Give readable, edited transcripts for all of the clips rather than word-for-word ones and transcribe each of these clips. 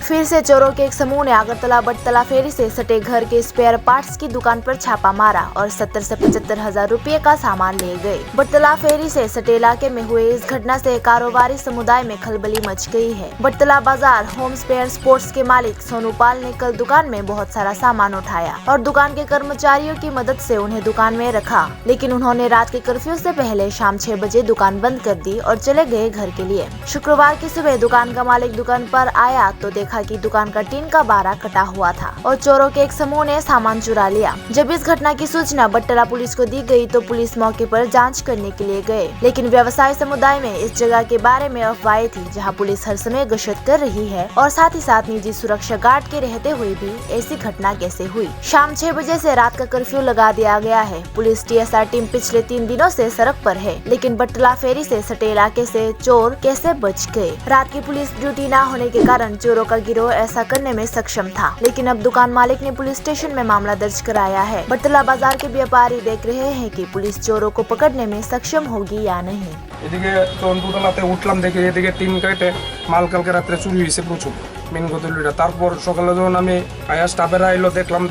फिर से चोरों के एक समूह ने अगरतला बटतला फेरी से सटे घर के स्पेयर पार्ट्स की दुकान पर छापा मारा और 70 से 75 हजार रुपये का सामान ले गए। बटतला फेरी से सटे इलाके में हुए इस घटना से कारोबारी समुदाय में खलबली मच गई है। बटतला बाजार होम स्पेयर स्पोर्ट्स के मालिक सोनू पाल ने कल दुकान में बहुत सारा सामान उठाया और दुकान के कर्मचारियों की मदद से उन्हें दुकान में रखा, लेकिन उन्होंने रात के कर्फ्यू से पहले शाम 6 बजे दुकान बंद कर दी और चले गए घर के लिए। शुक्रवार की सुबह दुकान का मालिक दुकान पर आया तो देखा कि दुकान का टीन का बारा कटा हुआ था और चोरों के एक समूह ने सामान चुरा लिया। जब इस घटना की सूचना बटतला पुलिस को दी गई तो पुलिस मौके पर जांच करने के लिए गए, लेकिन व्यवसाय समुदाय में इस जगह के बारे में अफवाहें थी जहां पुलिस हर समय गश्त कर रही है और साथ ही साथ निजी सुरक्षा गार्ड के रहते हुए भी ऐसी घटना कैसे हुई। शाम 6 बजे से रात का कर्फ्यू लगा दिया गया है। पुलिस TSR टीम पिछले 3 दिनों से सड़क पर है, लेकिन बटतला फेरी से सटे इलाके से चोर कैसे बच गए? रात की पुलिस ड्यूटी न होने के कारण चोरों का गिरोह ऐसा करने में सक्षम था, लेकिन अब दुकान मालिक ने पुलिस स्टेशन में मामला दर्ज कराया है। बटतला बाजार के व्यापारी देख रहे हैं कि पुलिस चोरों को पकड़ने में सक्षम होगी या नहीं। এদিকে তখন দুতলাতে উঠলাম দেখে এদিকে টিন কেটে মাল কালকে রাত্রে চুরি হয়েছে প্রচুর মেন গদুলিটা। তারপর সকালে যখন আমি আয়া স্টাফেরা এলো দেখলাম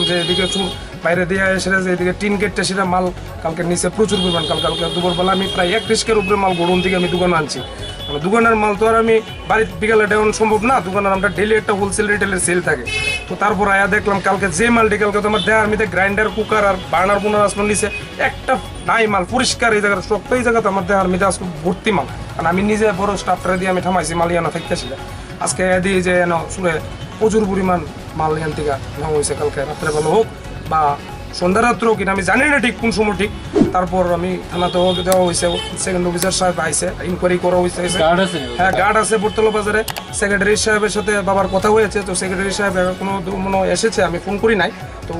যে এদিকে চুর বাইরে দিয়ে এসে এদিকে টিন কেটে সেটা মাল কালকে নিচে প্রচুর পরিমাণ কালকে দুপুরবেলা আমি প্রায় 1 রিস্কের উপরে মাল গরুন থেকে আমি দোকানে আনছি। দোকানের মাল তো আর আমি বাড়িতে বিকালে দেওয়ানো সম্ভব না, দোকানের আমরা ডেলি একটা হোলসেল রিটেলের সেল থাকে। তো তারপর আয়া দেখলাম কালকে যে মালটি কালকে তোমার দেওয়ার মধ্যে গ্রাইন্ডার কুকার আর বার্নার বোনার আসমান নিচে একটা নাই মাল পরিষ্কার এই জায়গাটা শক্ত এই জায়গাতে আমার দেওয়ার মধ্যে আজকে ভর্তি মাল, কারণ আমি নিজে বড় স্টাফটা দিয়ে আমি থামাইছি মাল ইয়ানো থাকতেছিল। আজকে দিয়ে যে শুনে প্রচুর পরিমাণ মাল ইয়ান থেকে নেওয়া হয়েছে কালকে রাত্রেবেলা হোক বা সন্ধ্যা রাত্রেও কিনা আমি জানি না ঠিক কোন সময় ঠিক। তারপর আমি থানাতেও দেওয়া হয়েছে, সেকেন্ড অফিসার সাহেব আইসে, ইনকোয়ারি করা হয়েছে। হ্যাঁ গার্ড আছে বটতলা বাজারে। সেক্রেটারি সাহেবের সাথে বাবার কথা হয়েছে, তো সেক্রেটারি সাহেব কোনো এসেছে, আমি ফোন করি নাই। তো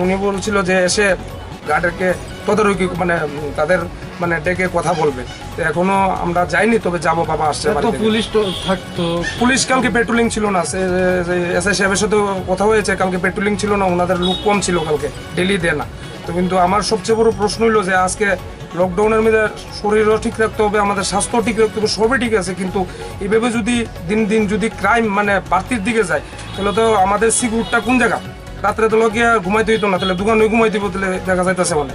উনি বলছিল যে এসে গার্ডেরকে তদারকি মানে তাদের মানে ডেকে কথা বলবে। তো এখনো আমরা যাইনি, তবে যাবো, বাবা আসছে। পুলিশ তো থাকতো, পুলিশ কালকে পেট্রোলিং ছিল না। SI সাহেবের সাথে কথা হয়েছে, কালকে পেট্রোলিং ছিল না, ওনাদের লোক কম ছিল কালকে, ডেলি দেয় না। তো কিন্তু আমার সবচেয়ে বড় প্রশ্ন হইলো যে আজকে লকডাউনের মধ্যে শরীরও ঠিক রাখতে হবে, আমাদের স্বাস্থ্য ঠিক রাখতে হবে, সবই ঠিক আছে, কিন্তু এইভাবে যদি দিন দিন যদি ক্রাইম মানে বাড়তির দিকে যায় তাহলে তো আমাদের সিকিউরিটিটা কোন জায়গা? রাত্রে তো লোক ঘুমাইতে হইতো না, তাহলে দোকানে ঘুমাইতে হইব, তাহলে দেখা যাইতেছে মানে